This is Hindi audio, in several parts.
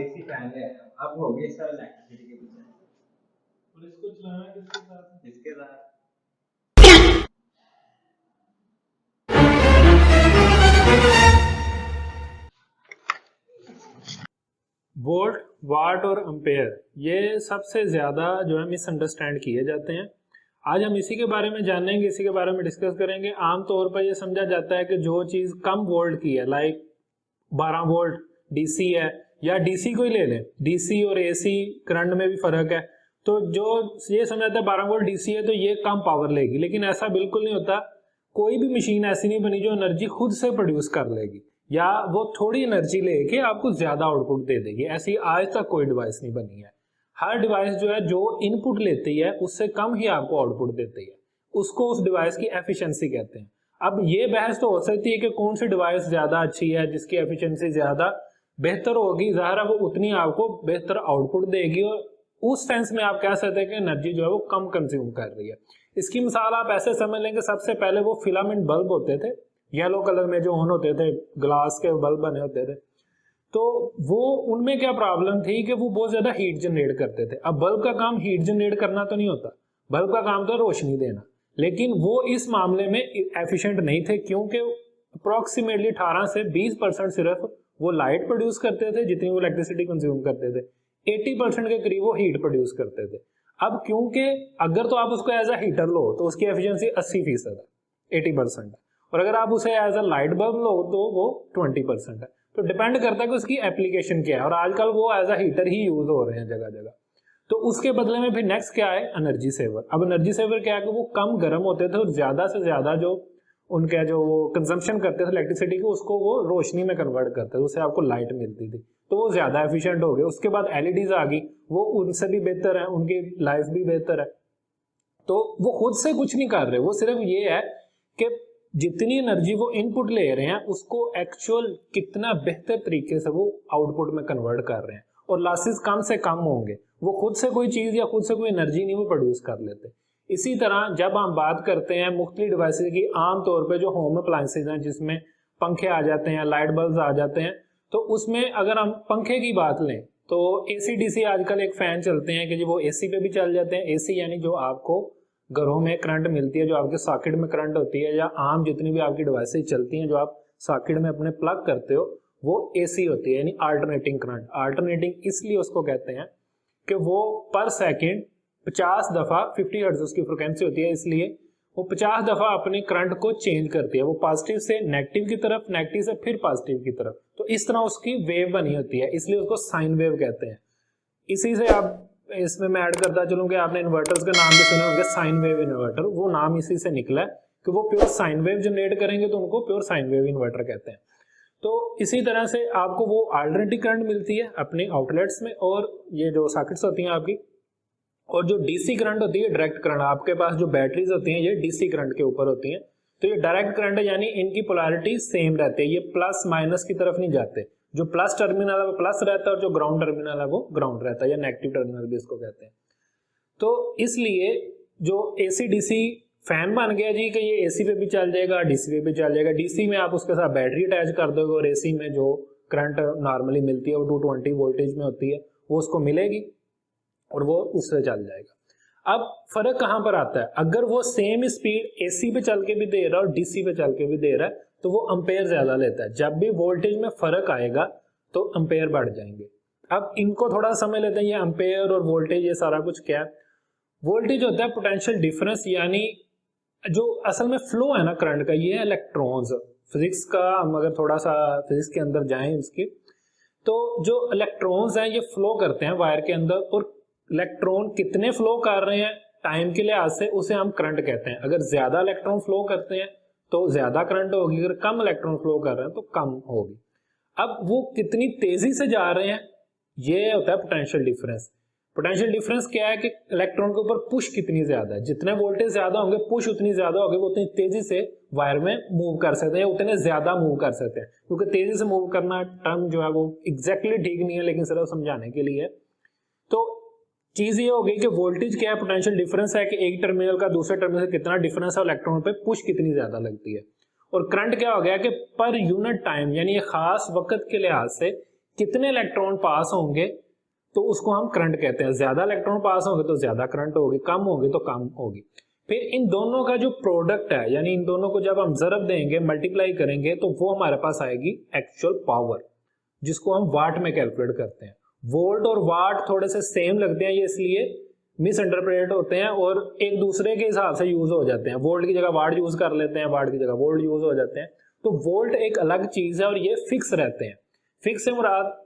डीसी फैन है, अब हो गई सर इलेक्ट्रिसिटी के पीछे। और इसको चलाना किसके साथ? इसके साथ वोल्ट, वाट और एम्पेयर ये सबसे ज़्यादा जो है मिसअंडरस्टैंड किए जाते हैं। आज हम इसी के बारे में जानेंगे, इसी के बारे में डिस्कस करेंगे। आमतौर पर ये समझा जाता है कि जो चीज़ कम वोल्ट की है, लाइक 12 वोल्ट डीसी है, या डीसी को ही ले लें, डीसी और एसी करंट में भी फ़र्क है। तो जो ये समझ आता है 12 वोल्ट डीसी है तो ये कम पावर लेगी, लेकिन ऐसा बिल्कुल नहीं होता। कोई भी मशीन ऐसी नहीं बनी जो एनर्जी खुद से प्रोड्यूस कर लेगी, या वो थोड़ी एनर्जी लेके आपको ज्यादा आउटपुट दे देगी। ऐसी आज तक कोई डिवाइस नहीं बनी है। हर डिवाइस जो है जो इनपुट लेती है उससे कम ही आपको आउटपुट देती है, उसको उस डिवाइस की एफिशिएंसी कहते हैं। अब ये बहस तो हो सकती है कि कौन सी डिवाइस ज्यादा अच्छी है, जिसकी एफिशिएंसी ज्यादा बेहतर होगी, ज़ाहिर है वो उतनी आपको बेहतर आउटपुट देगी, और उस सेंस में आप कह सकते हैं कि एनर्जी जो है वो कम कंज्यूम कर रही है। इसकी मिसाल आप ऐसे समझ लेंगे, सबसे पहले वो फिलामेंट बल्ब होते थे येलो कलर में जो ऑन होते थे, ग्लास के बल्ब बने होते थे, तो वो उनमें क्या प्रॉब्लम थी कि वो बहुत ज्यादा हीट जनरेट करते थे। अब बल्ब का काम हीट जनरेट करना तो नहीं होता, बल्ब का काम तो रोशनी देना, लेकिन वो इस मामले में एफिशिएंट नहीं थे, क्योंकि अप्रोक्सीमेटली 18 से 20% सिर्फ वो लाइट प्रोड्यूस करते थे जितनी वो इलेक्ट्रिसिटी कंज्यूम करते थे, 80% के करीब वो हीट प्रोड्यूस करते थे। अब क्योंकि अगर तो आप उसको एज अ हीटर लो तो उसकी एफिशिएंसी 80% है, 80% है, और अगर आप उसे एज अ लाइट बल्ब लो तो वो 20% है। तो डिपेंड करता है कि उसकी एप्लीकेशन क्या है, और आजकल वो एज अ हीटर ही यूज हो रहे हैं जगह जगह। तो उसके बदले में फिर नेक्स्ट क्या है, एनर्जी सेवर। अब एनर्जी सेवर क्या है कि वो कम गर्म होते थे और ज्यादा से ज्यादा जो उनका जो वो कंजम्पशन करते थे इलेक्ट्रिसिटी को, उसको वो रोशनी में कन्वर्ट करते थे, उससे आपको लाइट मिलती थी, तो वो ज्यादा एफिशिएंट हो गए। उसके बाद एलईडीज आ गई, वो उनसे भी बेहतर है, उनकी लाइफ भी बेहतर है। तो वो खुद से कुछ नहीं कर रहे, वो सिर्फ ये है कि जितनी एनर्जी वो इनपुट ले रहे हैं उसको एक्चुअल कितना बेहतर तरीके से वो आउटपुट में कन्वर्ट कर रहे हैं, और लॉसेस कम से कम होंगे। वो खुद से कोई चीज या खुद से कोई एनर्जी नहीं वो प्रोड्यूस कर लेते। इसी तरह जब हम बात करते हैं मुख्तलिफ डिवाइसेज की, आमतौर पे जो होम अप्लायंसेज हैं जिसमें पंखे आ जाते हैं, लाइट बल्ब आ जाते हैं, तो उसमें अगर हम पंखे की बात लें तो एसी डीसी आजकल एक फैन चलते हैं कि जी वो एसी पे भी चल जाते हैं। एसी यानी जो आपको घरों में करंट मिलती है, जो आपके सॉकेट में करंट होती है, या आम जितनी भी आपकी डिवाइसेज चलती हैं जो आप सॉकेट में अपने प्लग करते हो, वो एसी होती है, यानी अल्टरनेटिंग करंट। अल्टरनेटिंग इसलिए उसको कहते हैं कि वो पर सेकेंड 50 दफा 50 हर्ट्ज उसकी फ्रिक्वेंसी होती है, इसलिए वो 50 दफा अपने करंट को चेंज करती है, वो पॉजिटिव से नेगेटिव की तरफ, नेगेटिव से फिर पॉजिटिव की तरफ। तो इस तरह उसकी वेव बनी होती है, इसलिए उसको साइन वेव कहते हैं। इसी से आप इसमें मैं ऐड करता चलूं कि आपने इन्वर्टर्स के नाम भी सुने होंगे, साइन वेव इन्वर्टर, वो नाम इसी से निकला है कि वो प्योर साइन वेव जनरेट करेंगे तो उनको प्योर साइन वेव इन्वर्टर कहते हैं। तो इसी तरह से आपको वो अल्टरनेटिव करंट मिलती है अपने आउटलेट्स में, और ये जो सॉकेट्स होती हैं आपकी, और जो डीसी करंट होती है डायरेक्ट करंट, आपके पास जो बैटरीज होती हैं ये डीसी करंट के ऊपर होती हैं, तो ये डायरेक्ट करंट है, यानी इनकी पोलैरिटी सेम रहती है, ये प्लस माइनस की तरफ नहीं जाते। जो प्लस टर्मिनल है वो प्लस रहता है, और जो ग्राउंड टर्मिनल है वो ग्राउंड रहता है, या नेगेटिव टर्मिनल भी इसको कहते हैं। तो इसलिए जो एसी डीसी फैन बन गया जी कि ये एसी पे भी चल जाएगा, डीसी पे भी चल जाएगा। डीसी में आप उसके साथ बैटरी अटैच कर दोगे, और एसी में जो करंट नॉर्मली मिलती है वो 220 वोल्टेज में होती है, वो उसको मिलेगी और वो उससे चल जाएगा। अब फर्क कहां पर आता है, अगर वो सेम स्पीड एसी पे चल के भी दे रहा है और डीसी पे चल के भी दे रहा है तो वो एम्पेयर ज्यादा लेता है। जब भी वोल्टेज में फर्क आएगा तो एम्पेयर बढ़ जाएंगे। अब इनको थोड़ा समझ लेते हैं, ये एम्पेयर और वोल्टेज ये सारा कुछ क्या है। वोल्टेज होता है पोटेंशियल डिफरेंस, यानी जो असल में फ्लो है ना करंट का, ये है इलेक्ट्रॉन्स। फिजिक्स का हम अगर थोड़ा सा फिजिक्स के अंदर जाएं इसकी, तो जो इलेक्ट्रॉन्स हैं ये फ्लो करते हैं वायर के अंदर, और इलेक्ट्रॉन कितने फ्लो कर रहे हैं टाइम के लिहाज से उसे हम करंट कहते हैं। अगर ज्यादा इलेक्ट्रॉन फ्लो करते हैं तो ज्यादा करंट होगी, अगर कम इलेक्ट्रॉन फ्लो कर रहे हैं तो कम होगी। अब वो कितनी तेजी से जा रहे हैं ये होता है पोटेंशियल डिफरेंस। पोटेंशियल डिफरेंस क्या है कि इलेक्ट्रॉन के ऊपर पुश कितनी ज्यादा है, जितने वोल्टेज ज्यादा होंगे पुश उतनी ज्यादा होगी, वो उतनी तेजी से वायर में मूव कर सकते हैं, उतने ज्यादा मूव कर सकते हैं। क्योंकि तेजी से मूव करना टर्म जो है वो एग्जैक्टली ठीक नहीं है, लेकिन सिर्फ समझाने के लिए। तो चीज ये होगी कि वोल्टेज क्या है, पोटेंशियल डिफरेंस है कि एक टर्मिनल का दूसरे टर्मिनल से कितना डिफरेंस है, इलेक्ट्रॉन पे पुश कितनी ज्यादा लगती है। और करंट क्या हो गया कि पर यूनिट टाइम, यानी ये खास वक्त के लिहाज से कितने इलेक्ट्रॉन पास होंगे तो उसको हम करंट कहते हैं। ज्यादा इलेक्ट्रॉन पास होंगे तो ज्यादा करंट होगी, कम होगी तो कम होगी। फिर इन दोनों का जो प्रोडक्ट है, यानी इन दोनों को जब हम ज़रब देंगे, मल्टीप्लाई करेंगे, तो वो हमारे पास आएगी एक्चुअल पावर, जिसको हम वाट में कैलकुलेट करते हैं। वोल्ट और वाट थोड़े से सेम लगते हैं, ये इसलिए मिसइंटरप्रेट होते हैं और एक दूसरे के हिसाब से यूज हो जाते हैं। वोल्ट की जगह वाट यूज कर लेते हैं, वाट की जगह वोल्ट यूज हो जाते हैं। तो वोल्ट एक अलग चीज है और ये फिक्स रहते हैं। फिक्स से मुराद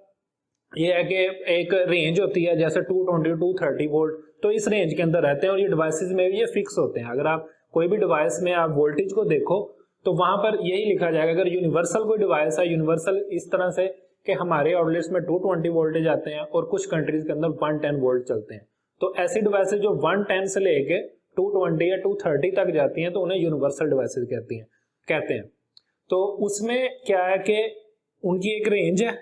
ये है कि एक रेंज होती है, जैसे 220 230 वोल्ट, तो इस रेंज के अंदर रहते हैं और ये डिवाइसेस में भी ये फिक्स होते हैं। अगर आप कोई भी डिवाइस में आप वोल्टेज को देखो तो वहां पर यही लिखा जाएगा। अगर यूनिवर्सल कोई डिवाइस है, यूनिवर्सल इस तरह से कि हमारे आउटलेट्स में 220 वोल्टेज आते हैं और कुछ कंट्रीज के अंदर 110 वोल्ट चलते हैं, तो ऐसी डिवाइसेस जो 110 से लेके 220 या 230 तक जाती हैं तो उन्हें यूनिवर्सल डिवाइसेस कहते हैं। तो उसमें क्या है कि उनकी एक रेंज है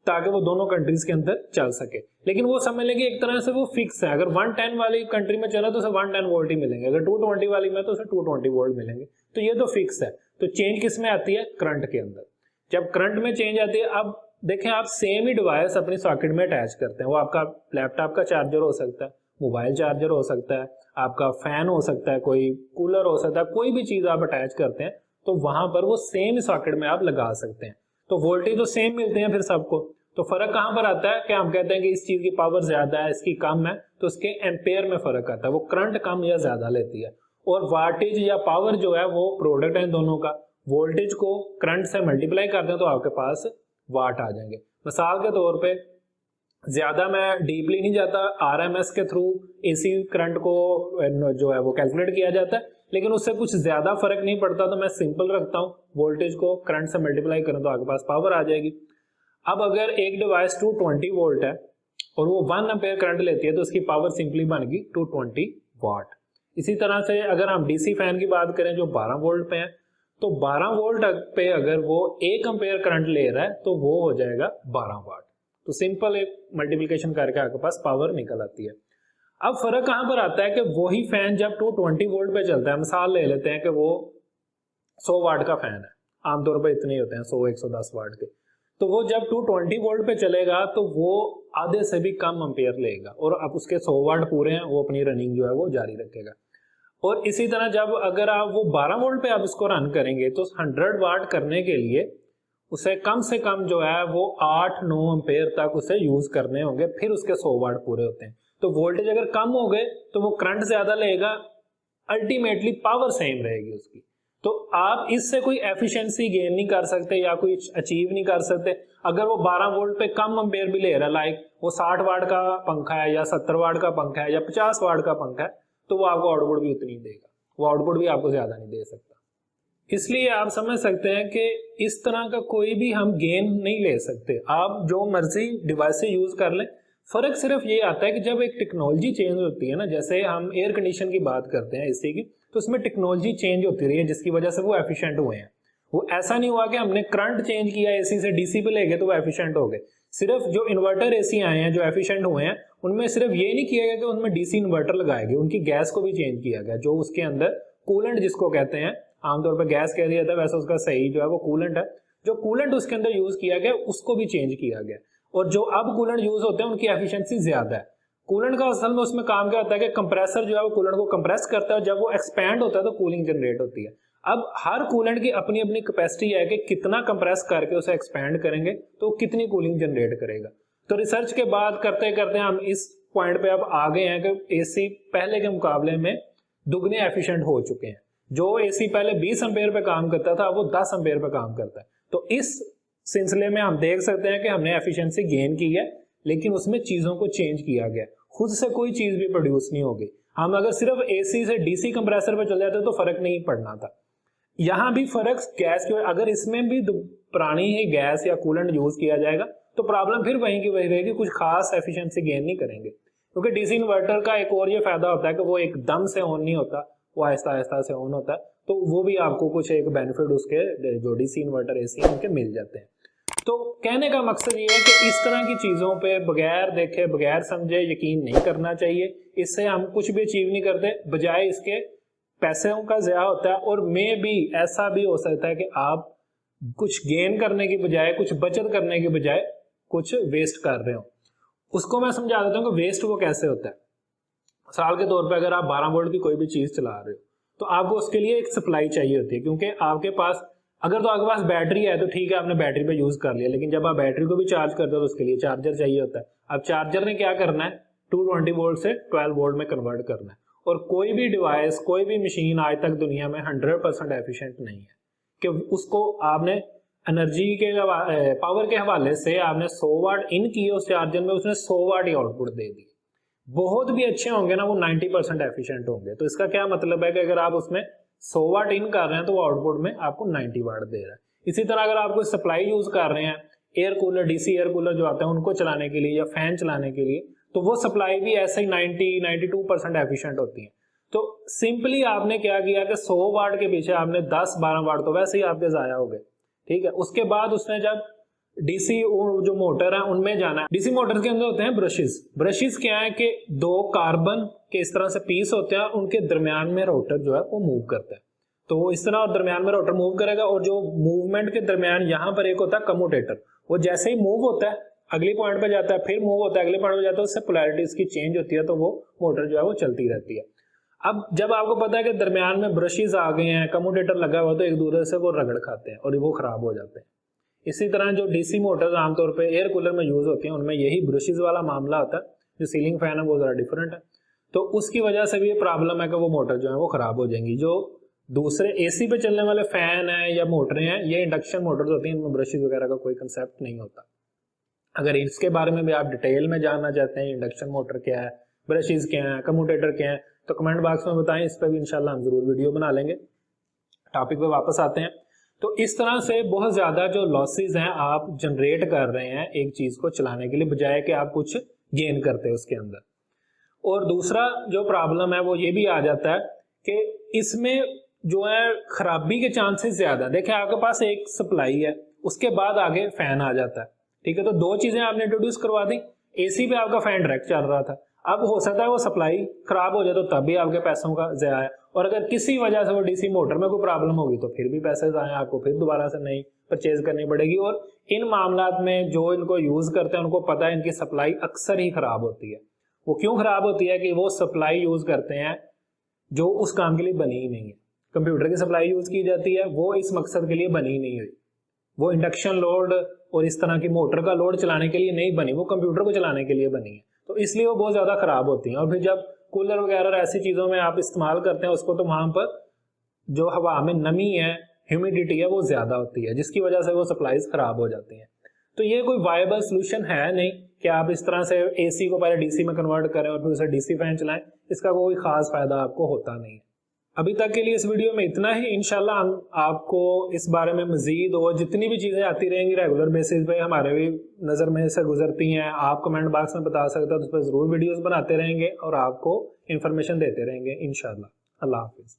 ताकि वो दोनों कंट्रीज के अंदर चल सके, लेकिन वो समझ लेंगे एक तरह से वो फिक्स है। अगर 110 वाली कंट्री में चला तो उसे 110 वोल्ट ही मिलेंगे, अगर 220 वाली में तो उसे 220 वोल्ट मिलेंगे। तो ये तो फिक्स है। तो चेंज किस में आती है? करंट के अंदर। जब करंट में चेंज आती है, अब देखें आप सेम ही डिवाइस अपनी सॉकेट में अटैच करते हैं। वो आपका लैपटॉप का चार्जर हो सकता है, मोबाइल चार्जर हो सकता है, आपका फैन हो सकता है, कोई कूलर हो सकता है, कोई भी चीज आप अटैच करते हैं तो वहां पर वो सेम सॉकेट में आप लगा सकते हैं। तो वोल्टेज तो सेम मिलते हैं फिर सबको। तो फर्क कहां पर आता है कि हम कहते हैं कि इस चीज की पावर ज्यादा है, इसकी कम है, तो उसके एम्पेयर में फर्क आता है, वो करंट कम या ज्यादा लेती है। और वाटेज या पावर जो है वो प्रोडक्ट है इन दोनों का। वोल्टेज को करंट से मल्टीप्लाई करते हैं तो आपके पास वाट आ जाएंगे। मिसाल के तौर पे ज्यादा मैं डीपली नहीं जाता, आरएमएस के थ्रू एसी करंट को जो है वो कैलकुलेट किया जाता है, लेकिन उससे कुछ ज्यादा फर्क नहीं पड़ता। तो मैं सिंपल रखता हूँ, वोल्टेज को करंट से मल्टीप्लाई करें तो आपके पास पावर आ जाएगी। अब अगर एक डिवाइस 220 वोल्ट है और वो 1 एम्पेयर करंट लेती है तो उसकी पावर सिंपली बन गई 220 वाट। इसी तरह से अगर हम डीसी फैन की बात करें जो 12 वोल्ट पे है, तो 12 वोल्ट पे अगर वो 1 एम्पेयर करंट ले रहा है तो वो हो जाएगा 12 वाट। तो सिंपल एक मल्टीप्लिकेशन करके आपके पास पावर निकल आती है। अब फर्क कहां पर आता है कि वही फैन जब 220 वोल्ट पे चलता है, मिसाल ले लेते हैं कि वो 100 वाट का फैन है, आमतौर पर इतने ही होते हैं 100-110 वाट के, तो वो जब 220 वोल्ट पे चलेगा तो वो आधे से भी कम एम्पेयर लेगा और अब उसके 100 वाट पूरे हैं, वो अपनी रनिंग जो है वो जारी रखेगा। और इसी तरह जब अगर आप वो 12 वोल्ट पे आप इसको रन करेंगे तो 100 वाट करने के लिए उसे कम से कम जो है वो 8-9 एम्पेयर तक उसे यूज करने होंगे, फिर उसके 100 वाट पूरे होते हैं। तो वोल्टेज अगर कम हो गए तो वो करंट ज्यादा लेगा, अल्टीमेटली पावर सेम रहेगी उसकी। तो आप इससे कोई एफिशिएंसी गेन नहीं कर सकते या कोई अचीव नहीं कर सकते। अगर वो 12 वोल्ट पे कम एम्पेयर भी ले रहा है, लाइक वो 60 वाट का पंखा है या 70 वाट का पंखा है या 50 वाट का पंखा है, तो वो आपको आउटपुट भी उतनी देगा, वो आउटपुट भी आपको ज्यादा नहीं दे सकता। इसलिए आप समझ सकते हैं कि इस तरह का कोई भी हम गेन नहीं ले सकते। आप जो मर्जी डिवाइस यूज कर लें, फर्क सिर्फ ये आता है कि जब एक टेक्नोलॉजी चेंज होती है ना, जैसे हम एयर कंडीशन की बात करते हैं एसी की, तो उसमें टेक्नोलॉजी चेंज होती रही है जिसकी वजह से वो एफिशिएंट हुए हैं। वो ऐसा नहीं हुआ कि हमने करंट चेंज किया एसी से डीसी पे ले गए तो वो एफिशिएंट हो गए। सिर्फ जो इन्वर्टर एसी आए हैं जो एफिशिएंट हुए हैं, उनमें सिर्फ ये नहीं किया गया कि उनमें डीसी इन्वर्टर लगाए गए, उनकी गैस को भी चेंज किया गया। जो उसके अंदर कूलेंट जिसको कहते हैं, आमतौर पर गैस कह दिया जाता है, वैसे उसका सही जो है वो कूलेंट है। जो कूलेंट उसके अंदर यूज किया गया उसको भी चेंज किया गया। और जो अब कूलेंट यूज होते हैं उनकी एफिशिएंसी ज्यादा है। कूलेंट का असल में उसमें काम क्या होता है कि कंप्रेसर जो है वो कूलेंट को कंप्रेस करता है, जब वो एक्सपैंड होता है तो कूलिंग जनरेट होती है। अब हर कूलेंट की अपनी अपनी कैपेसिटी है कि कितना कंप्रेस करके उसे एक्सपैंड करेंगे तो कितनी कूलिंग जनरेट करेगा। तो रिसर्च के बाद करते करते हम इस पॉइंट पे अब आ गए हैं कि एसी पहले के मुकाबले में दुगने एफिशिएंट हो चुके हैं। जो एसी पहले 20 एम्पेयर पे काम करता था वो 10 एम्पेयर पे काम करता है। तो इस सिलसिले में हम देख सकते हैं कि हमने एफिशिएंसी गेन की है, लेकिन उसमें चीजों को चेंज किया गया। खुद से कोई चीज भी प्रोड्यूस नहीं होगी। हम अगर सिर्फ एसी से डीसी कंप्रेसर पे चल जाते तो फर्क नहीं पड़ना था। यहां भी फर्क गैस की, अगर इसमें भी पुरानी ही गैस या कूलेंट यूज किया जाएगा तो प्रॉब्लम फिर वहीं की वही रहेगी, कुछ खास एफिशिएंसी गेन नहीं करेंगे। क्योंकि डीसी इन्वर्टर का एक और ये फायदा होता है कि वो एकदम से ऑन नहीं होता, वो आहिस्ता आहिस्ता से ऑन होता है, तो वो भी आपको कुछ एक बेनिफिट उसके जो डीसी इन्वर्टर एसी उनके मिल जाते हैं। तो कहने का मकसद ये है कि इस तरह की चीजों पे बगैर देखे बगैर समझे यकीन नहीं करना चाहिए। इससे हम कुछ भी अचीव नहीं करते, बजाय इसके पैसों का ज़या होता है। और मे भी ऐसा भी हो सकता है कि आप कुछ गेन करने की बजाय, कुछ बचत करने की बजाय कुछ वेस्ट कर रहे हो। उसको मैं समझा देता हूँ कि वेस्ट वो कैसे होता है। मिसाल के तौर पे अगर आप 12 वोल्ट की कोई भी चीज चला रहे हो तो आपको उसके लिए एक सप्लाई चाहिए होती है, क्योंकि आपके पास अगर तो आपके पास बैटरी है तो ठीक है, आपने बैटरी पे यूज कर लिया, लेकिन जब आप बैटरी को भी चार्ज करते हो तो उसके लिए चार्जर चाहिए होता है। अब चार्जर ने क्या करना है, 220 वोल्ट से 12 वोल्ट में कन्वर्ट करना है। और कोई भी डिवाइस, कोई भी मशीन आज तक दुनिया में 100% एफिशिएंट नहीं है कि उसको आपने एनर्जी के पावर के हवाले से आपने 100 वाट इन किए उस चार्जर में, उसने 100 वाट ही आउटपुट दे दी। बहुत भी अच्छे होंगे ना, वो 90% एफिशिएंट होंगे। तो इसका क्या मतलब है कि अगर आप उसमें 100 वाट इन कर रहे हैं तो वो आउटपुट में आपको 90 वाट दे रहा है। इसी तरह अगर आप कोई सप्लाई यूज कर रहे हैं, air cooler, DC air cooler जो आते हैं उनको चलाने के लिए या फैन चलाने के लिए, तो वो सप्लाई भी ऐसे ही 92% एफिशिएंट होती है। तो सिंपली आपने क्या किया कि 100 वाट के पीछे आपने 10-12 वाट तो वैसे ही आपके जाया हो गए, ठीक है। उसके बाद उसने जब डीसी जो मोटर है उनमें जाना है, डीसी मोटर के अंदर होते हैं ब्रशेस। ब्रशेस क्या है कि 2 कार्बन के इस तरह से पीस होते हैं, उनके दरमियान में रोटर जो है वो मूव करता है। तो वो इस तरह और दरमियान में रोटर मूव करेगा, और जो मूवमेंट के दरमियान यहाँ पर एक होता है कम्यूटेटर। वो जैसे ही मूव होता है अगली पॉइंट पे जाता है, फिर मूव होता है अगले पॉइंट पे जाता है, उससे पोलैरिटी इसकी चेंज होती है, तो वो मोटर जो है वो चलती रहती है। अब जब आपको पता है कि दरमियान में ब्रशेस आ गए हैं, कम्यूटेटर लगा हुआ, तो एक दूसरे से वो रगड़ खाते हैं और वो खराब हो जाते हैं। इसी तरह जो डीसी मोटर्स आमतौर पे एयर कूलर में यूज होती हैं उनमें यही ब्रशेस वाला मामला होता है। जो सीलिंग फैन है वो जरा डिफरेंट है, तो उसकी वजह से भी ये प्रॉब्लम है कि वो मोटर जो है वो खराब हो जाएंगी। जो दूसरे एसी पे चलने वाले फैन है या मोटरें हैं, ये इंडक्शन मोटर्स होती हैं, इनमें ब्रशेस वगैरह का कोई कंसेप्ट नहीं होता। अगर इसके बारे में भी आप डिटेल में जानना चाहते हैं, इंडक्शन मोटर क्या है, ब्रशेस क्या है, कम्यूटेटर क्या है, तो कमेंट बॉक्स में बताएं, इस पर भी इंशाल्लाह हम जरूर वीडियो बना लेंगे। टॉपिक पे वापस आते हैं। तो इस तरह से बहुत ज्यादा जो लॉसेस हैं आप जनरेट कर रहे हैं एक चीज को चलाने के लिए, बजाय कि आप कुछ गेन करते हैं उसके अंदर। और दूसरा जो प्रॉब्लम है वो ये भी आ जाता है कि इसमें जो है खराबी के चांसेस ज्यादा। देखिए आपके पास एक सप्लाई है, उसके बाद आगे फैन आ जाता है, ठीक है। तो 2 चीजें आपने इंट्रोड्यूस करवा दी। एसी पे आपका फैन डायरेक्ट चल रहा था, अब हो सकता है वो सप्लाई खराब हो जाए तो तब भी आपके पैसों का ज़ाया है, और अगर किसी वजह से वो डीसी मोटर में कोई प्रॉब्लम होगी तो फिर भी पैसे ज़ाया, आपको फिर दोबारा से नई परचेज करनी पड़ेगी। और इन मामलात में जो इनको यूज़ करते हैं उनको पता है इनकी सप्लाई अक्सर ही खराब होती है। वो क्यों खराब होती है कि वो सप्लाई यूज़ करते हैं जो उस काम के लिए बनी ही नहीं है। कंप्यूटर की सप्लाई यूज़ की जाती है, वो इस मकसद के लिए बनी ही नहीं हुई। वो इंडक्शन लोड और इस तरह की मोटर का लोड चलाने के लिए नहीं बनी, वो कंप्यूटर को चलाने के लिए बनी है। तो इसलिए वो बहुत ज़्यादा ख़राब होती हैं। और फिर जब कूलर वगैरह ऐसी चीज़ों में आप इस्तेमाल करते हैं उसको, तो वहाँ पर जो हवा में नमी है, ह्यूमिडिटी है, वो ज़्यादा होती है, जिसकी वजह से वो सप्लाईज ख़राब हो जाती हैं। तो ये कोई वायबल सोल्यूशन है नहीं कि आप इस तरह से एसी को पहले डीसी में कन्वर्ट करें और फिर उसे डीसी फैन चलाएं। इसका कोई ख़ास फ़ायदा आपको होता नहीं है। अभी तक के लिए इस वीडियो में इतना ही। इंशाल्लाह हम आपको इस बारे में मजीद और जितनी भी चीज़ें आती रहेंगी रेगुलर बेसिस पे, हमारे भी नज़र में से गुजरती हैं, आप कमेंट बॉक्स में बता सकते हो, तो उस पर ज़रूर वीडियोस बनाते रहेंगे और आपको इन्फॉर्मेशन देते रहेंगे इंशाल्लाह। अल्लाह हाफिज़।